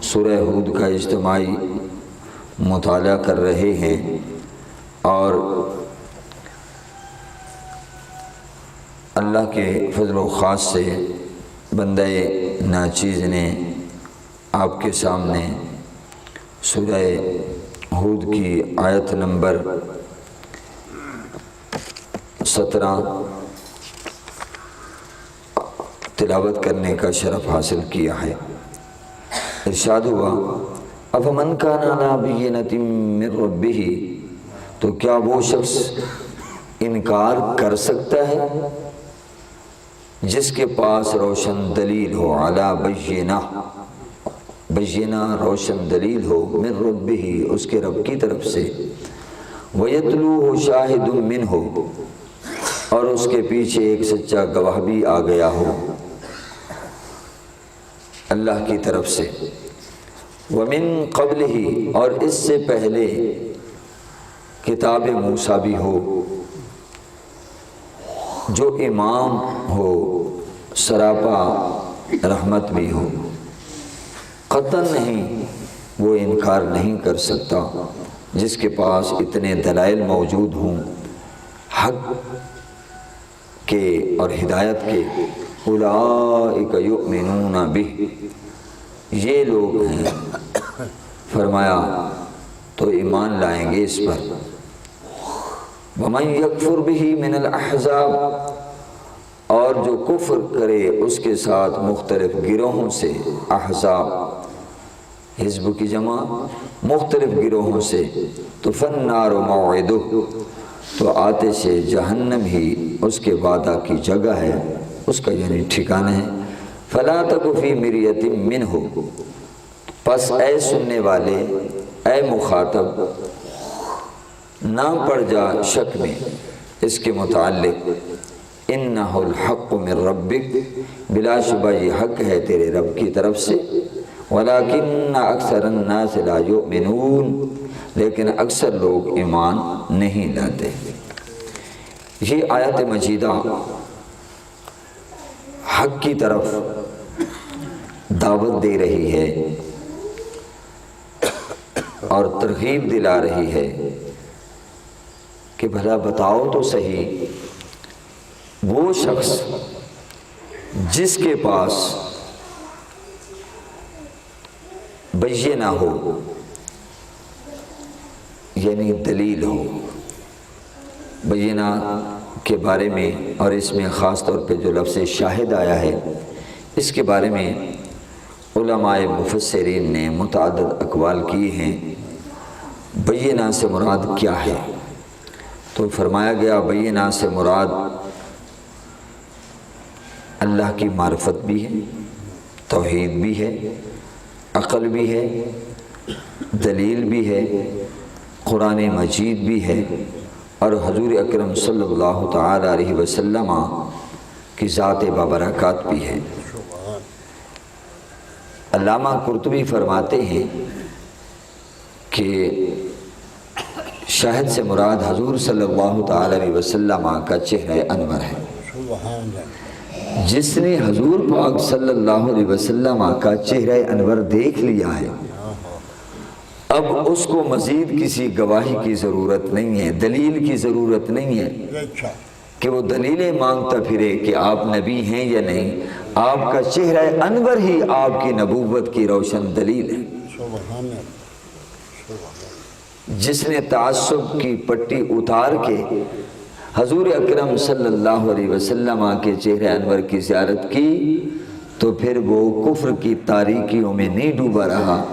سورہ ہود کا اجتماعی مطالعہ کر رہے ہیں اور اللہ کے فضل و خاص سے بندہ ناچیز نے آپ کے سامنے سورہ ہود کی آیت نمبر 17 تلاوت کرنے کا شرف حاصل کیا ہے۔ ارشاد ہوا افمن کان علی بینۃ من ربہ، تو کیا وہ شخص انکار کر سکتا ہے جس کے پاس روشن دلیل ہو، علی بینہ روشن دلیل ہو، من ربہ اس کے رب کی طرف سے، ویتلوہ شاہد منہ اور اس کے پیچھے ایک سچا گواہ بھی آ گیا ہو اللہ کی طرف سے، ومن قبلہ اور اس سے پہلے کتاب موسیٰ بھی ہو، جو امام ہو، سراپا رحمت بھی ہو، قطعاً نہیں وہ انکار نہیں کر سکتا جس کے پاس اتنے دلائل موجود ہوں حق کے اور ہدایت کے، اولئک یؤمنون بہ، یہ لوگ ہیں فرمایا تو ایمان لائیں گے اس پر، ومن یکفر بہ من الاحزاب اور جو کفر کرے اس کے ساتھ مختلف گروہوں سے، احزاب حزب کی جمع مختلف گروہوں سے، تو فالنار موعدہ تو آتش جہنم ہی اس کے وعدہ کی جگہ ہے، اس کا یعنی ٹھکانہ ہے، فلا تک فی مریۃ منہ پس اے سننے والے اے مخاطب نہ پڑ جا شک میں اس کے متعلق، انہ الحق من ربک بلا شبہ یہ حق ہے تیرے رب کی طرف سے، ولکن اکثر الناس لا یؤمنون لیکن اکثر لوگ ایمان نہیں لاتے۔ یہ آیت مجیدہ حق کی طرف دعوت دے رہی ہے اور ترغیب دلا رہی ہے کہ بھلا بتاؤ تو صحیح وہ شخص جس کے پاس بینہ ہو یعنی دلیل ہو، بینہ کے بارے میں اور اس میں خاص طور پہ جو لفظ شاہد آیا ہے اس کے بارے میں علماء مفسرین نے متعدد اقوال کی ہیں۔ بینہ سے مراد کیا ہے؟ تو فرمایا گیا بینہ سے مراد اللہ کی معرفت بھی ہے، توحید بھی ہے، عقل بھی ہے، دلیل بھی ہے، قرآن مجید بھی ہے، اور حضور اکرم صلی اللہ تعالی علیہ وسلم کی ذات بابرکات بھی ہے۔ علامہ قرطبی فرماتے ہیں کہ شاہد سے مراد حضور صلی اللہ تعالی علیہ وسلم کا چہرہ انور ہے۔ جس نے حضور پاک صلی اللہ علیہ وسلم کا چہرہ انور دیکھ لیا ہے اب اس کو مزید کسی گواہی کی ضرورت نہیں ہے، دلیل کی ضرورت نہیں ہے کہ وہ دلیلیں مانگتا پھرے کہ آپ نبی ہیں یا نہیں، آپ کا چہرہ انور ہی آپ کی نبوت کی روشن دلیل ہے۔ جس نے تعصب کی پٹی اتار کے حضور اکرم صلی اللہ علیہ وسلم کے چہرہ انور کی زیارت کی تو پھر وہ کفر کی تاریکیوں میں نہیں ڈوبا رہا،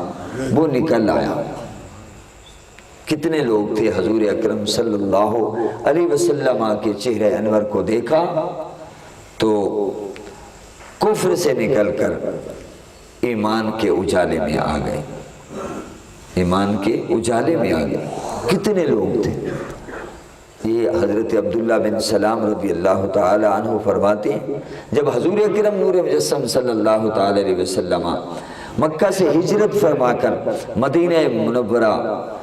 وہ نکل آیا۔ کتنے لوگ تھے حضور اکرم صلی اللہ علیہ وسلم کے چہرہ انور کو دیکھا تو کفر سے نکل کر ایمان کے اجالے میں آ گئے، ایمان کے اجالے میں آ گئے۔ کتنے لوگ تھے؟ یہ حضرت عبداللہ بن سلام رضی اللہ تعالی عنہ فرماتے ہیں جب حضور اکرم نور مجسم صلی اللہ تعالی علیہ وسلم مکہ سے ہجرت فرما کر مدینہ منورہ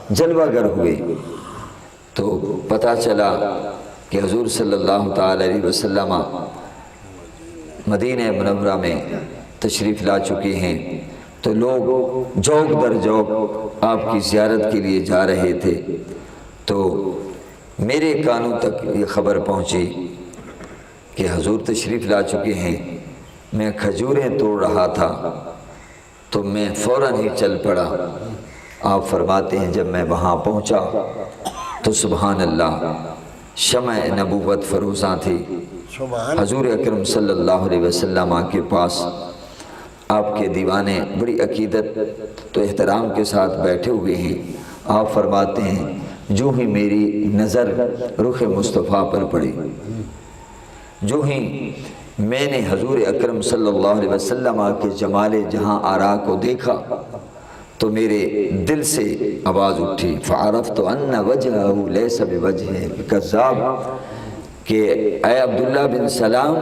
جلوہ گر ہوئے تو پتہ چلا کہ حضور صلی اللہ تعالی علیہ وسلم مدینہ منورہ میں تشریف لا چکے ہیں، تو لوگ جوک در جوک آپ کی زیارت کے لیے جا رہے تھے، تو میرے کانوں تک یہ خبر پہنچی کہ حضور تشریف لا چکے ہیں۔ میں کھجوریں توڑ رہا تھا تو میں فوراً ہی چل پڑا۔ آپ فرماتے ہیں جب میں وہاں پہنچا تو سبحان اللہ شمع نبوت فروزاں تھی۔ حضور اکرم صلی اللہ علیہ وسلم کے پاس آپ کے دیوانے بڑی عقیدت تو احترام کے ساتھ بیٹھے ہوئے ہیں۔ آپ فرماتے ہیں جو ہی میری نظر رخ مصطفیٰ پر پڑی، جو ہی میں نے حضور اکرم صلی اللہ علیہ وسلم کے جمال جہاں آرا کو دیکھا تو میرے دل سے آواز اٹھی، فعرفت ان وجہہ لیس بوجہ کذاب، کہ اے عبداللہ بن سلام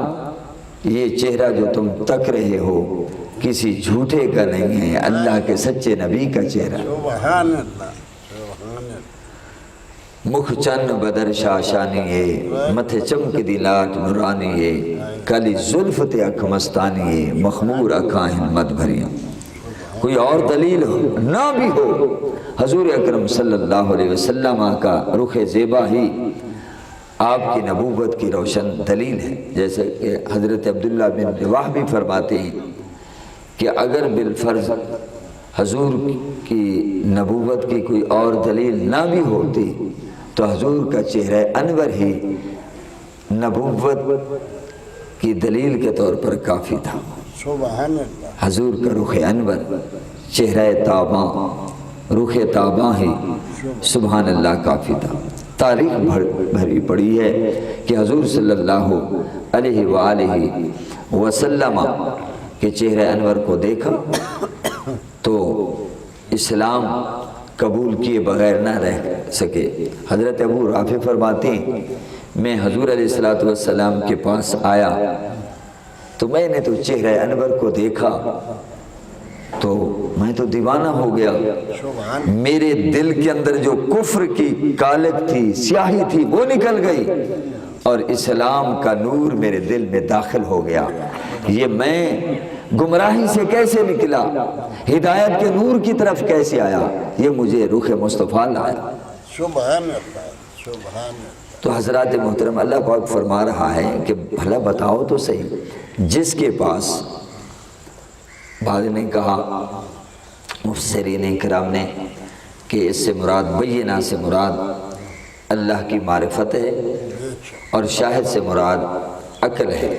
یہ چہرہ جو تم تک رہے ہو کسی جھوٹے کا نہیں ہے، اللہ کے سچے نبی کا چہرہ۔ سبحان اللہ، سبحان اللہ۔ مکھ چن بدر شاشانی ہے، متھے چمک دی لاٹ نورانی ہے، کلی زلف تے اکھ مستانی ہے، مخمور اکھاں ہمت بھریاں۔ کوئی اور دلیل ہو نہ بھی ہو، حضور اکرم صلی اللہ علیہ وسلم کا رخ زیبا ہی آپ کی نبوت کی روشن دلیل ہے۔ جیسے کہ حضرت عبداللہ بن رواح بھی فرماتے ہیں کہ اگر بالفرض حضور کی نبوت کی کوئی اور دلیل نہ بھی ہوتی تو حضور کا چہرہ انور ہی نبوت کی دلیل کے طور پر کافی تھا۔ سبحان اللہ۔ حضور کا رخ انور، چہرہ تاباں، رخ تاباں ہی سبحان اللہ کافی تھا۔ تاریخ بھری پڑی ہے کہ حضور صلی اللہ علیہ وآلہ وسلم کے چہرہ انور کو دیکھا تو اسلام قبول کیے بغیر نہ رہ سکے۔ حضرت ابو رافع فرماتے ہیں میں حضور علیہ السلام کے پاس آیا تو میں نے تو چہرہ انور کو دیکھا تو میں تو دیوانہ ہو گیا۔ میرے دل کے اندر جو کفر کی کالک تھی، سیاہی تھی، وہ نکل گئی اور اسلام کا نور میرے دل میں داخل ہو گیا۔ یہ میں گمراہی سے کیسے نکلا، ہدایت کے نور کی طرف کیسے آیا، یہ مجھے رخ مصطفیٰ لایا۔ سبحان اللہ، سبحان اللہ۔ تو حضرات محترم اللہ پاک فرما رہا ہے کہ بھلا بتاؤ تو صحیح، جس کے پاس، بعض نے کہا مفسرین کرام نے کہ اس سے مراد بینہ سے مراد اللہ کی معرفت ہے اور شاہد سے مراد عقل ہے،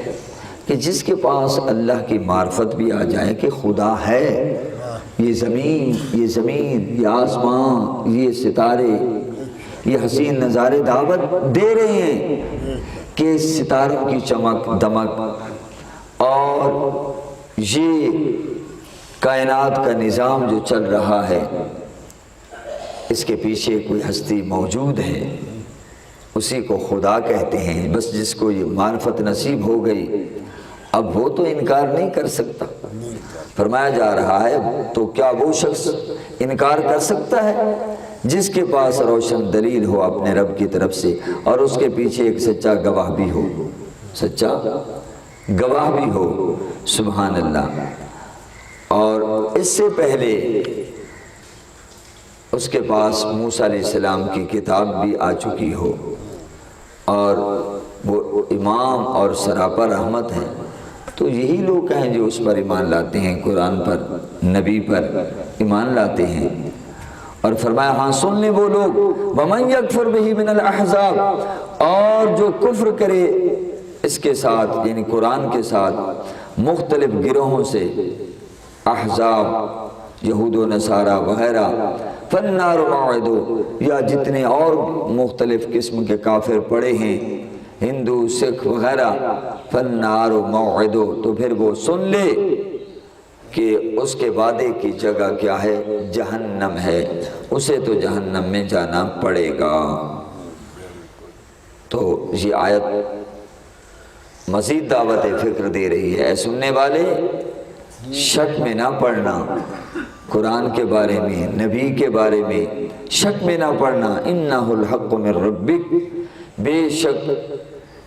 کہ جس کے پاس اللہ کی معرفت بھی آ جائے کہ خدا ہے، یہ زمین، یہ آسمان، یہ ستارے، یہ حسین نظارے دعوت دے رہے ہیں کہ ستاروں کی چمک دمک اور یہ کائنات کا نظام جو چل رہا ہے اس کے پیچھے کوئی ہستی موجود ہے، اسی کو خدا کہتے ہیں۔ بس جس کو یہ معرفت نصیب ہو گئی اب وہ تو انکار نہیں کر سکتا۔ فرمایا جا رہا ہے تو کیا وہ شخص انکار کر سکتا ہے جس کے پاس روشن دلیل ہو اپنے رب کی طرف سے اور اس کے پیچھے ایک سچا گواہ بھی ہو، سچا گواہ بھی ہو، سبحان اللہ۔ اور اس سے پہلے اس کے پاس موسیٰ علیہ السلام کی کتاب بھی آ چکی ہو اور وہ امام اور سراپا رحمت ہے، تو یہی لوگ ہیں جو اس پر ایمان لاتے ہیں، قرآن پر، نبی پر ایمان لاتے ہیں۔ اور فرمایا ہاں سن لیں وہ لوگ وَمَنْ يَكْفُرْ بِهِ مِنَ الْأَحْزَابِ، اور جو کفر کرے اس کے ساتھ یعنی قرآن کے ساتھ مختلف گروہوں سے، احزاب یہود و نصارہ وغیرہ، فَالنَّارُ مَوْعِدُهُ، یا جتنے اور مختلف قسم کے کافر پڑے ہیں، ہندو سکھ وغیرہ، فَالنَّارُ مَوْعِدُهُ، تو پھر وہ سن لے کہ اس کے وعدے کی جگہ کیا ہے، جہنم ہے، اسے تو جہنم میں جانا پڑے گا۔ تو یہ آیت مزید دعوت فکر دے رہی ہے، اے سننے والے شک میں نہ پڑنا، قرآن کے بارے میں، نبی کے بارے میں شک میں نہ پڑنا، اِنَّهُ الْحَقُّ مِن رَبِّكَ، بے شک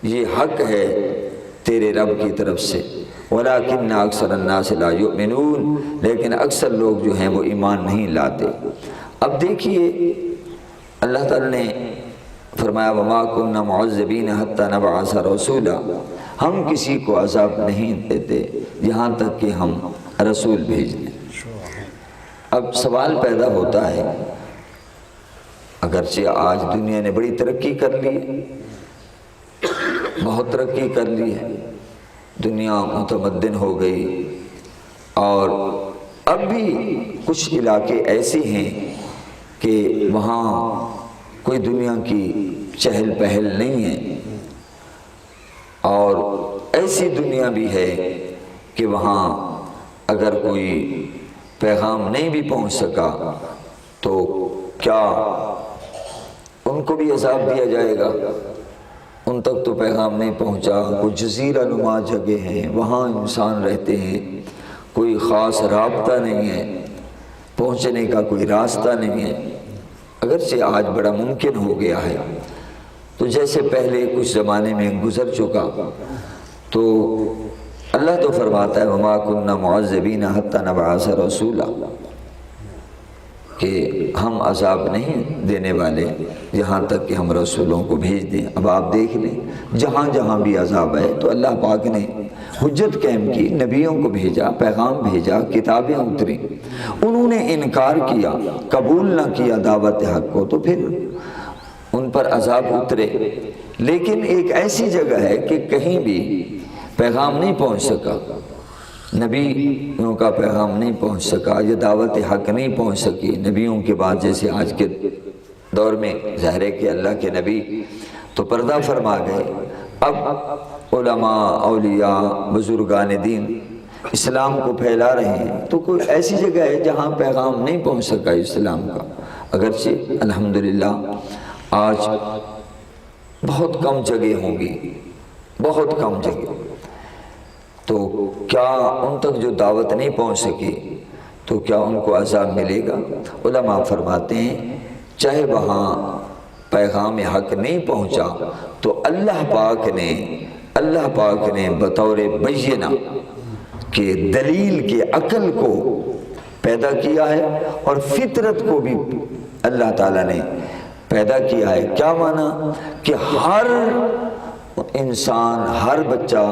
یہ حق ہے تیرے رب کی طرف سے۔ وَلَكِنَّ أَكْثَرَ النَّاسِ لَا يُؤْمِنُونَ، لیکن اکثر لوگ جو ہیں وہ ایمان نہیں لاتے۔ اب دیکھیے اللہ تعالیٰ نے فرمایا وَمَا كُنَّا مُعَذِّبِينَ حَتَّى نَبْعَثَ رَسُولًا، ہم کسی کو عذاب نہیں دیتے یہاں تک کہ ہم رسول بھیج دیں۔ اب سوال پیدا ہوتا ہے، اگرچہ آج دنیا نے بڑی ترقی کر لی ہے، بہت ترقی کر لی ہے، دنیا متمدن ہو گئی، اور اب بھی کچھ علاقے ایسے ہیں کہ وہاں کوئی دنیا کی چہل پہل نہیں ہے، اور ایسی دنیا بھی ہے کہ وہاں اگر کوئی پیغام نہیں بھی پہنچ سکا تو کیا ان کو بھی عذاب دیا جائے گا؟ ان تک تو پیغام نہیں پہنچا، کوئی جزیرہ نما جگہ ہیں وہاں انسان رہتے ہیں، کوئی خاص رابطہ نہیں ہے، پہنچنے کا کوئی راستہ نہیں ہے، اگرچہ آج بڑا ممکن ہو گیا ہے۔ تو جیسے پہلے کچھ زمانے میں گزر چکا، تو اللہ تو فرماتا ہے وَمَا كُنَّا مُعَذِّبِينَ حَتَّى نَبْعَثَ رَسُولًا، کہ ہم عذاب نہیں دینے والے یہاں تک کہ ہم رسولوں کو بھیج دیں۔ اب آپ دیکھ لیں جہاں جہاں بھی عذاب ہے تو اللہ پاک نے حجت قائم کی، نبیوں کو بھیجا، پیغام بھیجا، کتابیں اتری، انہوں نے انکار کیا، قبول نہ کیا دعوت حق کو، تو پھر ان پر عذاب اترے۔ لیکن ایک ایسی جگہ ہے کہ کہیں بھی پیغام نہیں پہنچ سکا، نبیوں کا پیغام نہیں پہنچ سکا، یہ دعوت حق نہیں پہنچ سکی نبیوں کے بعد۔ جیسے آج کے دور میں ظاہر ہے کہ اللہ کے نبی تو پردہ فرما گئے، اب علماء، اولیاء، بزرگان دین اسلام کو پھیلا رہے ہیں، تو کوئی ایسی جگہ ہے جہاں پیغام نہیں پہنچ سکا اسلام کا۔ اگرچہ الحمدللہ آج بہت کم جگہ ہوں گی، بہت کم جگہ، تو کیا ان تک جو دعوت نہیں پہنچ سکی تو کیا ان کو عذاب ملے گا؟ علماء فرماتے ہیں چاہے وہاں پیغام حق نہیں پہنچا تو اللہ پاک نے بطور بینہ کہ دلیل کے عقل کو پیدا کیا ہے، اور فطرت کو بھی اللہ تعالیٰ نے پیدا کیا ہے۔ کیا معنی؟ کہ ہر انسان، ہر بچہ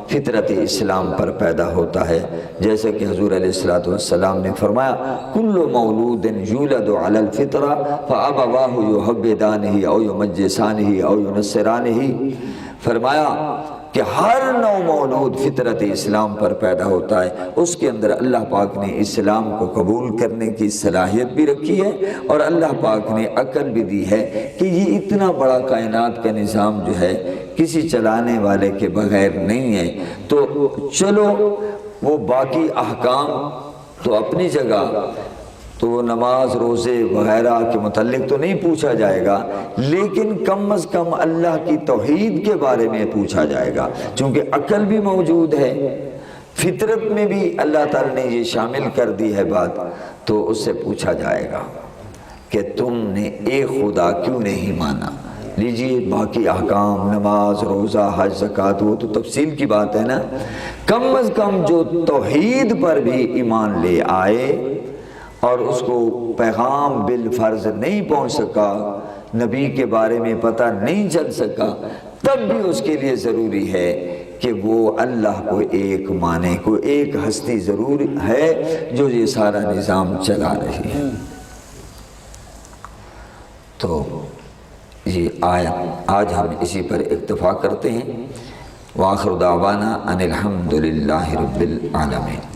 فطرت اسلام پر پیدا ہوتا ہے، جیسے کہ حضور علیہ السلام نے فرمایا کل مولود یولد علی الفطرہ فابواہ یحودانہ او یمجسانہ او ینصرانہ، فرمایا کہ ہر نو مولود فطرت اسلام پر پیدا ہوتا ہے، اس کے اندر اللہ پاک نے اسلام کو قبول کرنے کی صلاحیت بھی رکھی ہے، اور اللہ پاک نے عقل بھی دی ہے کہ یہ اتنا بڑا کائنات کا نظام جو ہے کسی چلانے والے کے بغیر نہیں ہے۔ تو چلو وہ باقی احکام تو اپنی جگہ، تو وہ نماز، روزے وغیرہ کے متعلق تو نہیں پوچھا جائے گا، لیکن کم از کم اللہ کی توحید کے بارے میں پوچھا جائے گا، چونکہ عقل بھی موجود ہے، فطرت میں بھی اللہ تعالی نے یہ شامل کر دی ہے بات، تو اس سے پوچھا جائے گا کہ تم نے ایک خدا کیوں نہیں مانا۔ لیجئے باقی احکام، نماز، روزہ، حج، زکوٰۃ، وہ تو تفصیل کی بات ہے نا، کم از کم جو توحید پر بھی ایمان لے آئے اور اس کو پیغام بالفرض نہیں پہنچ سکا، نبی کے بارے میں پتہ نہیں چل سکا، تب بھی اس کے لیے ضروری ہے کہ وہ اللہ کو ایک مانے، کوئی ایک ہستی ضرور ہے جو یہ سارا نظام چلا رہی ہے۔ تو یہ آیت آج ہم اسی پر اکتفا کرتے ہیں۔ وآخر دعوانا ان الحمد للہ رب العالمین۔